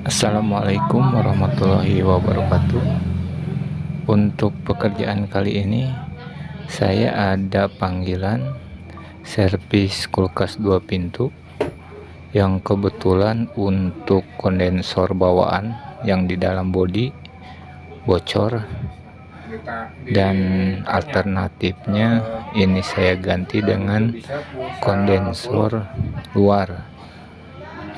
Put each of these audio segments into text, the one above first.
Assalamualaikum warahmatullahi wabarakatuh. Untuk pekerjaan kali ini saya ada panggilan servis kulkas 2 pintu yang kebetulan untuk kondensor bawaan yang di dalam bodi bocor, dan alternatifnya ini saya ganti dengan kondensor luar.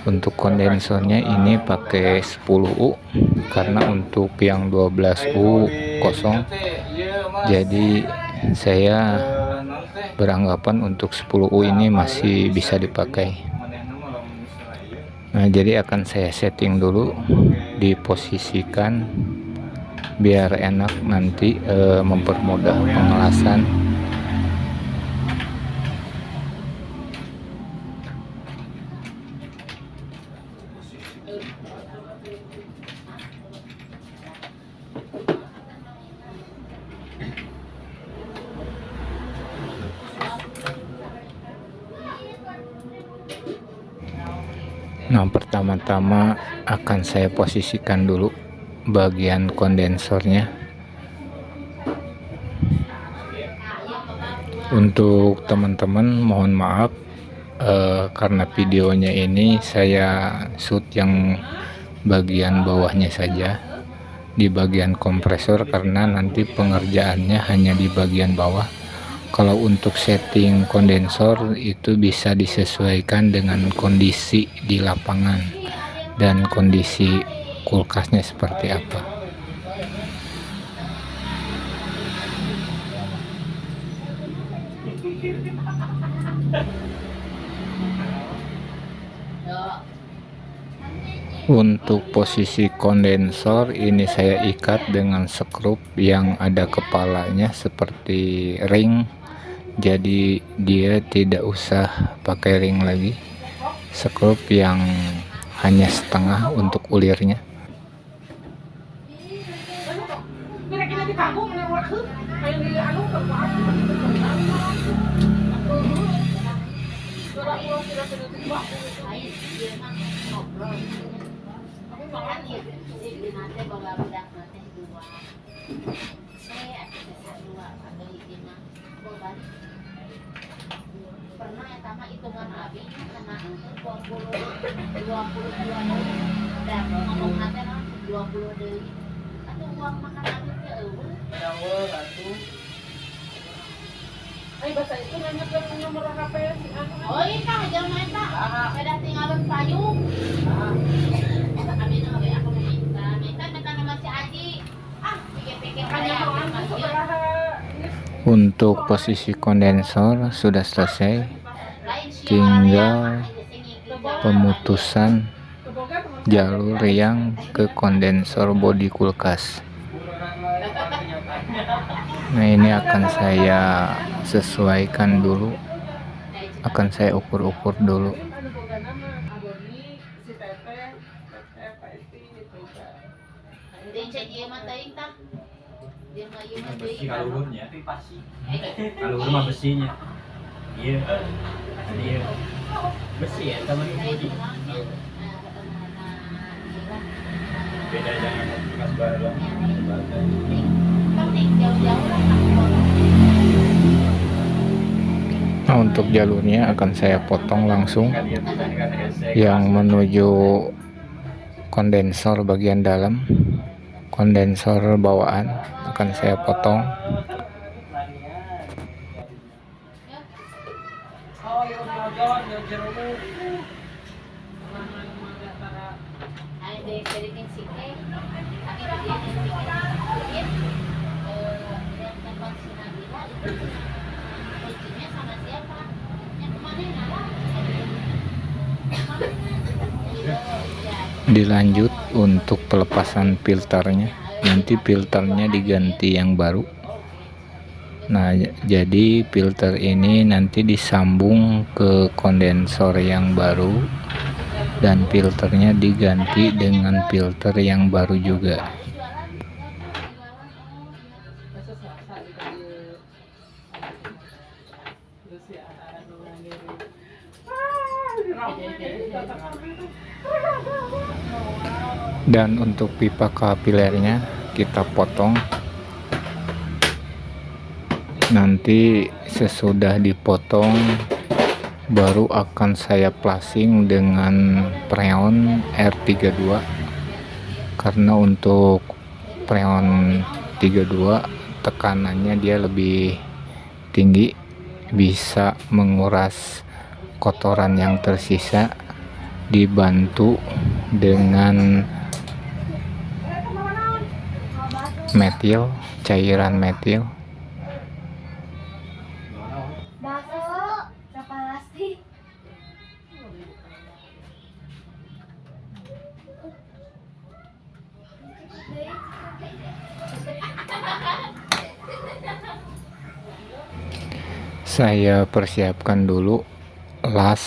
Untuk kondensornya ini pakai 10U karena untuk yang 12U kosong, jadi saya beranggapan untuk 10U ini masih bisa dipakai. Nah, jadi akan saya setting dulu, diposisikan biar enak nanti mempermudah pengelasan. Nah, pertama-tama akan saya posisikan dulu bagian kondensornya. Untuk teman-teman mohon maaf karena videonya ini saya shoot yang bagian bawahnya saja, di bagian kompresor, karena nanti pengerjaannya hanya di bagian bawah. Kalau untuk setting kondensor itu bisa disesuaikan dengan kondisi di lapangan dan kondisi kulkasnya seperti apa. Untuk posisi kondensor ini saya ikat dengan skrup yang ada kepalanya seperti ring, jadi dia tidak usah pakai ring lagi, skrup yang hanya setengah untuk ulirnya. Pernah ya sama hitungan habisnya kena 22 dan ngomong nanti 20 deui atuh uang makan habisnya bahasa itu nanya ke nomor HP si anu. Oh iya Kang, jangan eta. Beda tinggalin payung. Kami nu we aku minta nama si Aji. Pikir-pikir aya masuk. Untuk posisi kondensor sudah selesai, tinggal pemutusan jalur yang ke kondensor bodi kulkas. Nah, ini akan saya sesuaikan dulu, akan saya ukur-ukur dulu. Kalau rumah besinya, iya, dia besi ya, teman bodi. Beda jangan bekas baru. Nah, untuk jalurnya akan saya potong langsung, yang menuju kondensor bagian dalam, kondensor bawaan akan saya potong. Dilanjut untuk pelepasan filternya, nanti filternya diganti yang baru. Nah, jadi filter ini nanti disambung ke kondensor yang baru dan filternya diganti dengan filter yang baru juga. Dan untuk pipa kapilernya kita potong. Nanti sesudah dipotong baru akan saya plasing dengan freon R32, karena untuk freon 32 tekanannya dia lebih tinggi, bisa menguras kotoran yang tersisa, dibantu dengan metil, cairan metil. Saya persiapkan dulu las.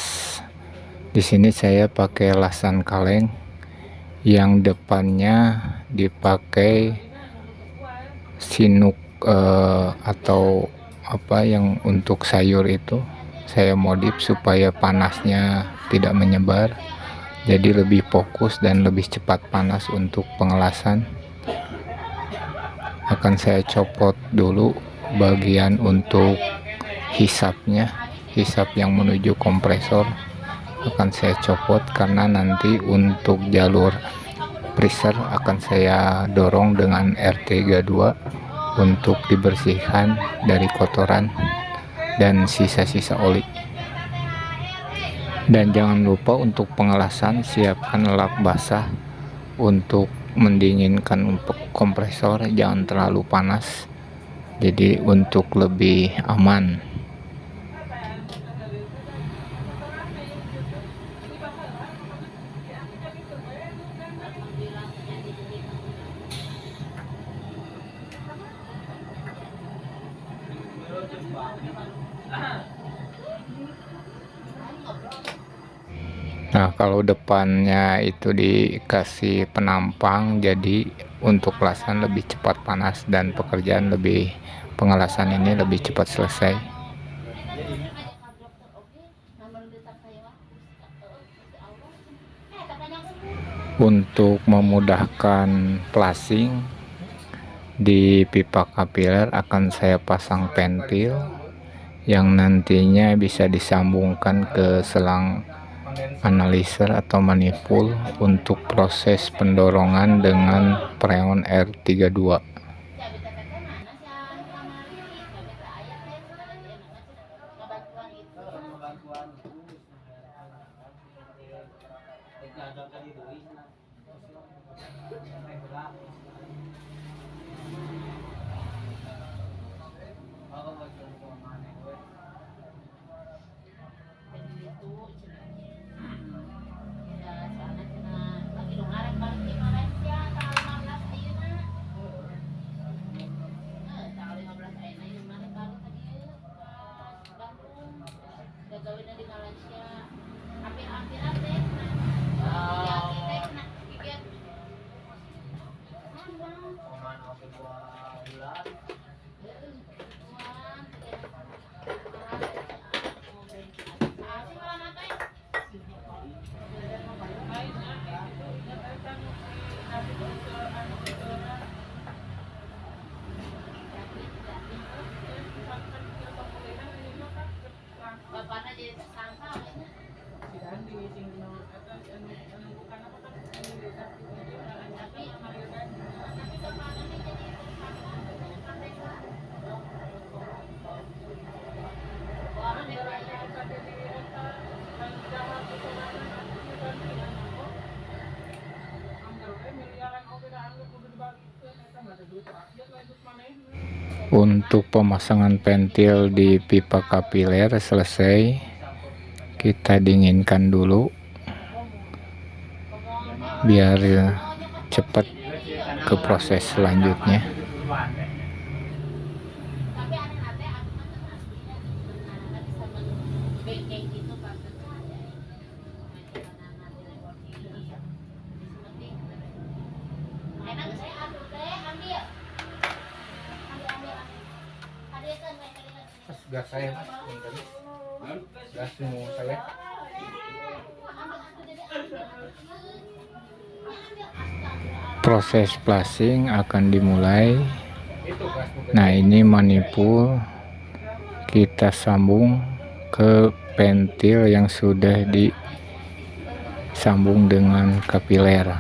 Di sini saya pakai lasan kaleng yang depannya dipakai sinuk atau apa yang untuk sayur itu. Saya modif supaya panasnya tidak menyebar, jadi lebih fokus dan lebih cepat panas untuk pengelasan. Akan saya copot dulu bagian untuk hisapnya, hisap yang menuju kompresor akan saya copot, karena nanti untuk jalur freezer akan saya dorong dengan R32 untuk dibersihkan dari kotoran dan sisa-sisa oli. Dan jangan lupa untuk pengelasan siapkan lap basah untuk mendinginkan kompresor, jangan terlalu panas, jadi untuk lebih aman. Nah, kalau depannya itu dikasih penampang, jadi untuk lasan lebih cepat panas dan pekerjaan pengelasan ini lebih cepat selesai. Untuk memudahkan plasing di pipa kapiler akan saya pasang pentil yang nantinya bisa disambungkan ke selang analyzer atau manifold untuk proses pendorongan dengan freon R32. Untuk pemasangan pentil di pipa kapiler selesai, kita dinginkan dulu biar cepat ke proses selanjutnya. Gas saya, gas mau saya. Proses flushing akan dimulai. Nah, ini manifold kita sambung ke ventil yang sudah disambung dengan kapiler.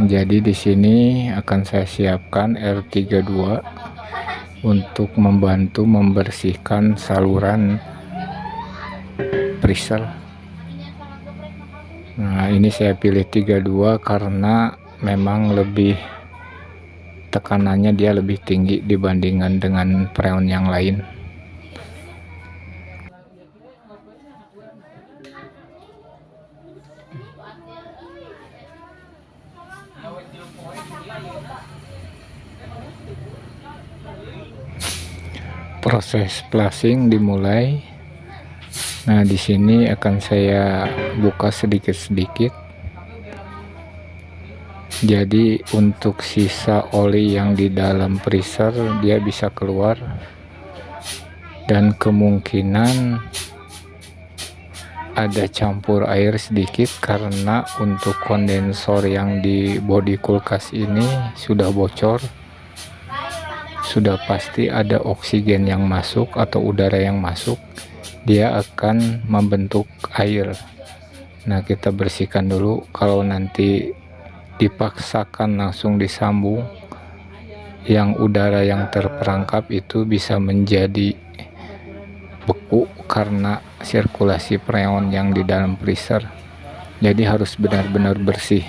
Jadi di sini akan saya siapkan R32 untuk membantu membersihkan saluran freezer. Nah, ini saya pilih 32 karena memang lebih tekanannya dia lebih tinggi dibandingkan dengan freon yang lain. Proses flushing dimulai. Nah, di sini akan saya buka sedikit-sedikit. Jadi untuk sisa oli yang di dalam freezer dia bisa keluar, dan kemungkinan ada campur air sedikit karena untuk kondensor yang di bodi kulkas ini sudah bocor. Sudah pasti ada oksigen yang masuk atau udara yang masuk, dia akan membentuk air. Nah, kita bersihkan dulu. Kalau nanti dipaksakan langsung disambung, yang udara yang terperangkap itu bisa menjadi beku karena sirkulasi freon yang di dalam freezer. Jadi harus benar-benar bersih.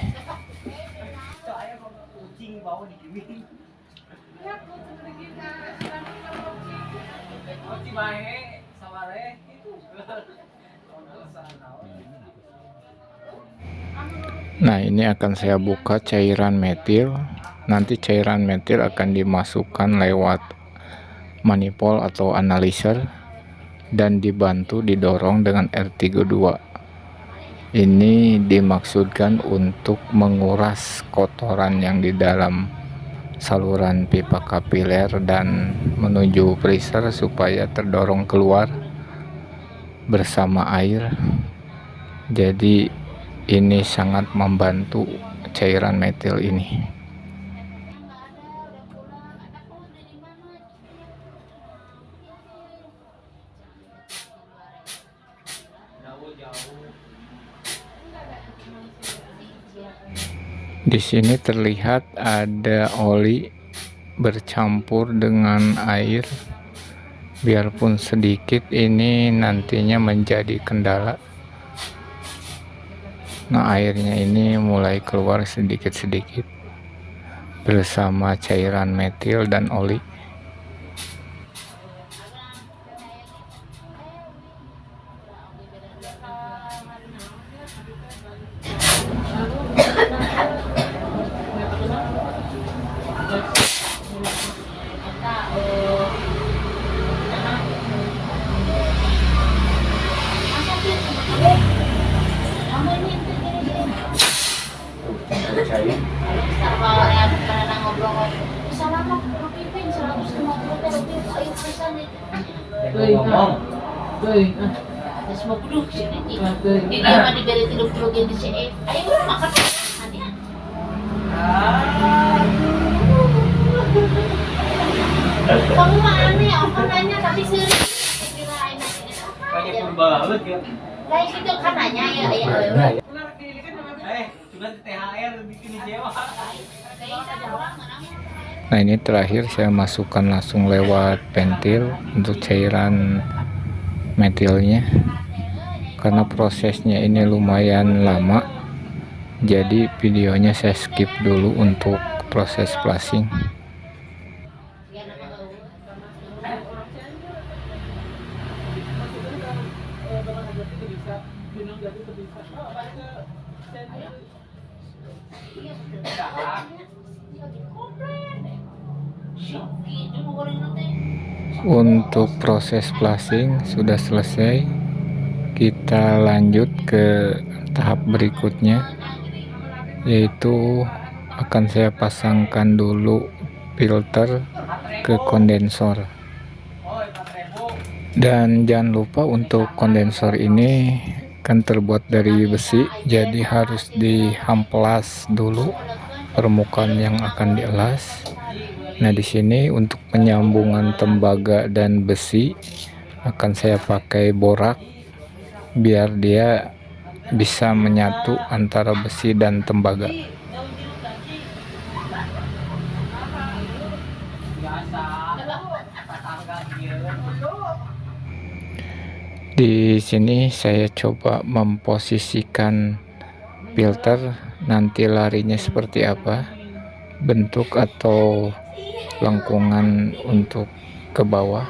Nah, ini akan saya buka cairan metil. Nanti cairan metil akan dimasukkan lewat manifold atau analyzer dan dibantu didorong dengan R32. Ini dimaksudkan untuk menguras kotoran yang di dalam saluran pipa kapiler dan menuju freezer supaya terdorong keluar bersama air. Jadi ini sangat membantu cairan metil ini. Di sini terlihat ada oli bercampur dengan air. Biarpun sedikit, ini nantinya menjadi kendala. Nah, airnya ini mulai keluar sedikit-sedikit bersama cairan metil dan oli. Kamu mah aneh, apa nanya tapi sering. Banyak banget ya. Kayak gitu kan nanya ya. Sudah THR bikin sewa. Nah, ini terakhir saya masukkan langsung lewat ventil untuk cairan metilnya. Karena prosesnya ini lumayan lama, jadi videonya saya skip dulu untuk proses flushing. Untuk proses flushing sudah selesai. Kita lanjut ke tahap berikutnya, yaitu akan saya pasangkan dulu filter ke kondensor. Dan jangan lupa untuk kondensor ini kan terbuat dari besi, jadi harus diamplas dulu permukaan yang akan dielas. Nah, di sini untuk penyambungan tembaga dan besi akan saya pakai borak biar dia bisa menyatu antara besi dan tembaga. Di sini saya coba memposisikan filter, nanti larinya seperti apa, bentuk atau lengkungan untuk ke bawah.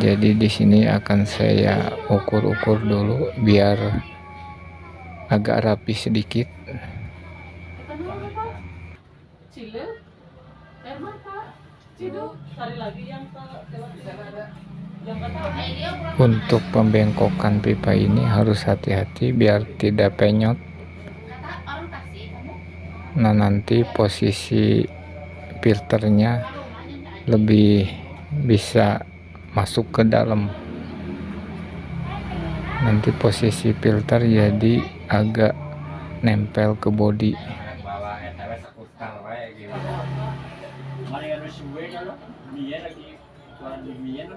Jadi di sini akan saya ukur-ukur dulu biar agak rapi sedikit. Cile, emang Pak, Cidu, cari lagi yang Untuk pembengkokan pipa ini harus hati-hati biar tidak penyot. Nah, nanti posisi filternya lebih bisa masuk ke dalam. Nanti posisi filter jadi agak nempel ke bodi. Bawa ETW sekustal wae gitu. Mari anu suwe kalau biyen lagi kurang di biyen.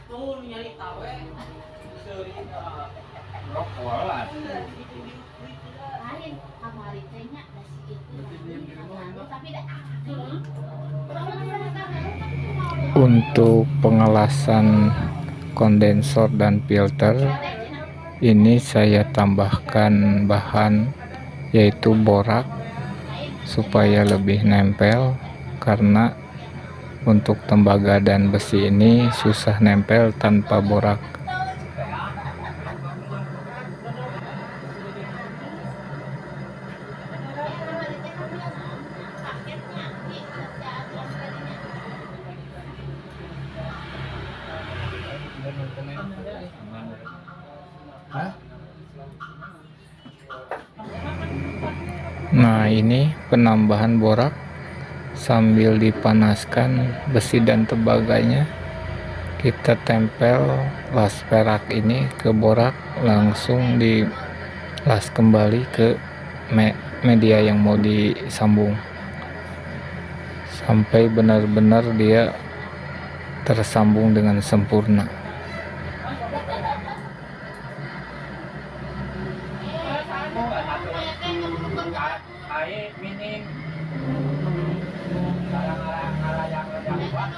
Tuh nyari tawe. Seuring rokolan. Lain kamari tehnya masih itu. Tapi dah. Untuk pengelasan kondensor dan filter ini saya tambahkan bahan yaitu borak supaya lebih nempel, karena untuk tembaga dan besi ini susah nempel tanpa borak. Nah, ini penambahan borak sambil dipanaskan besi dan tembaganya. Kita tempel las perak ini ke borak, langsung dilas kembali ke media yang mau disambung sampai benar-benar dia tersambung dengan sempurna. Air minim. Arah yang kuat.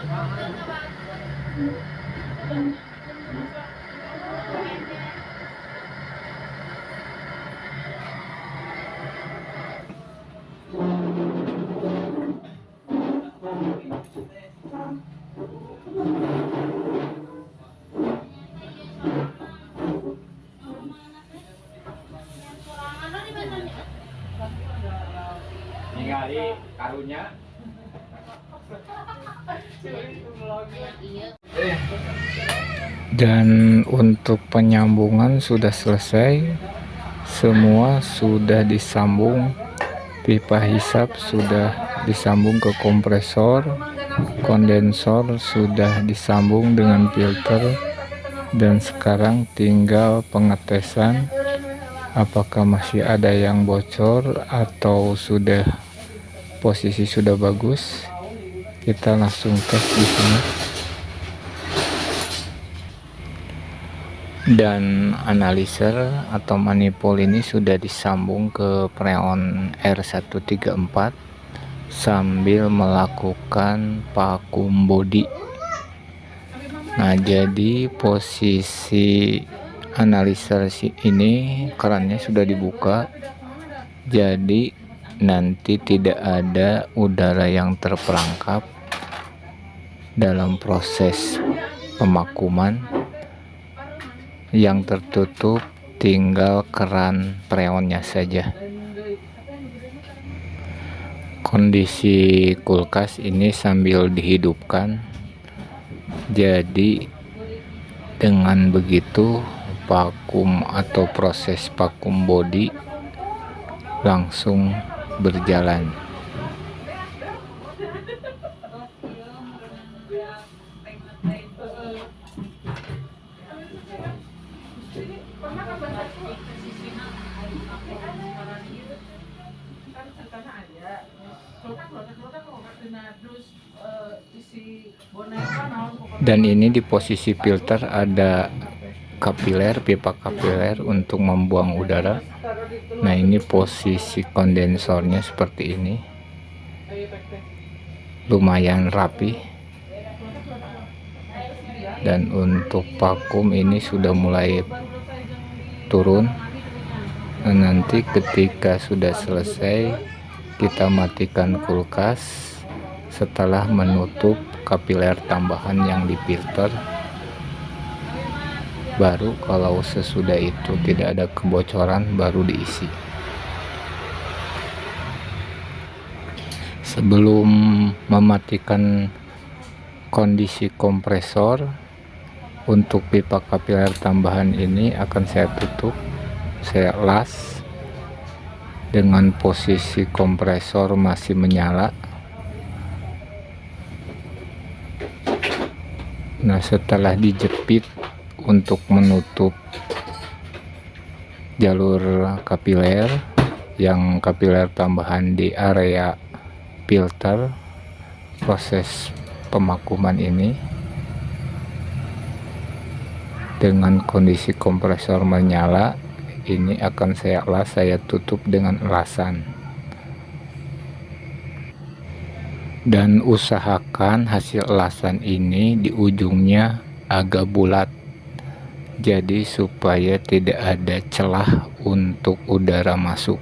Ningali karunya. Dan untuk penyambungan sudah selesai, semua sudah disambung, pipa hisap sudah disambung ke kompresor, kondensor sudah disambung dengan filter, dan sekarang tinggal pengetesan apakah masih ada yang bocor atau sudah posisi sudah bagus. Kita langsung tes di sini. Dan analiser atau manifold ini sudah disambung ke freon R134 sambil melakukan vakum body. Nah, jadi posisi analiser ini kerannya sudah dibuka, jadi nanti tidak ada udara yang terperangkap dalam proses pemakuman. Yang tertutup tinggal keran freonnya saja. Kondisi kulkas ini sambil dihidupkan, jadi dengan begitu vakum atau proses vakum body langsung berjalan. isi boneka naon pokoknya. Dan ini di posisi filter ada kapiler, pipa kapiler untuk membuang udara. Nah, ini posisi kondensornya seperti ini, lumayan rapi. Dan untuk vakum ini sudah mulai turun. Nah, nanti ketika sudah selesai kita matikan kulkas setelah menutup kapiler tambahan yang difilter. Baru kalau sesudah itu tidak ada kebocoran baru diisi. Sebelum mematikan kondisi kompresor, untuk pipa kapiler tambahan ini akan saya tutup, saya las dengan posisi kompresor masih menyala. Nah, setelah dijepit untuk menutup jalur kapiler yang kapiler tambahan di area filter, proses pemakuman ini dengan kondisi kompresor menyala, ini akan saya las, saya tutup dengan elasan. Dan usahakan hasil elasan ini di ujungnya agak bulat, jadi supaya tidak ada celah untuk udara masuk,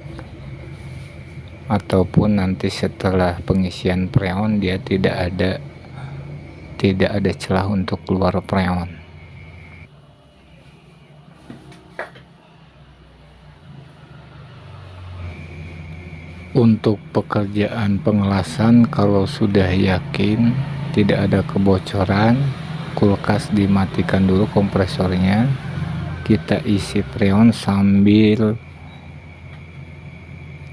ataupun nanti setelah pengisian freon dia tidak ada celah untuk keluar freon. Untuk pekerjaan pengelasan, kalau sudah yakin tidak ada kebocoran, kulkas dimatikan dulu kompresornya, kita isi freon sambil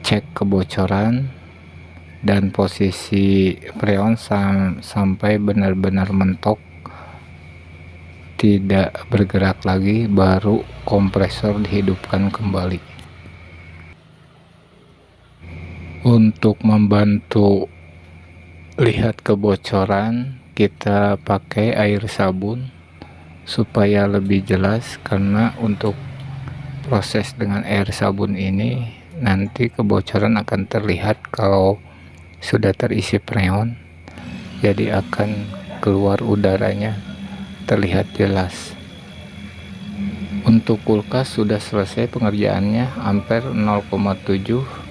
cek kebocoran dan posisi freon sampai benar-benar mentok, tidak bergerak lagi, baru kompresor dihidupkan kembali. Untuk membantu lihat kebocoran, kita pakai air sabun supaya lebih jelas, karena untuk proses dengan air sabun ini nanti kebocoran akan terlihat kalau sudah terisi freon, jadi akan keluar udaranya terlihat jelas. Untuk kulkas sudah selesai pengerjaannya, ampere 0,7,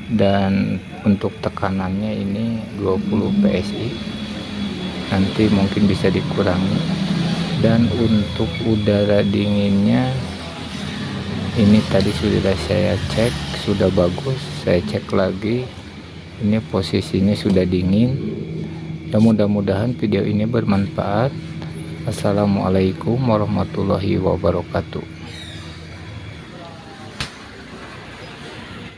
dan untuk tekanannya ini 20 PSI, nanti mungkin bisa dikurangi. Dan untuk udara dinginnya ini tadi sudah saya cek, sudah bagus, saya cek lagi, ini posisinya sudah dingin. Ya, mudah-mudahan video ini bermanfaat. Assalamualaikum warahmatullahi wabarakatuh.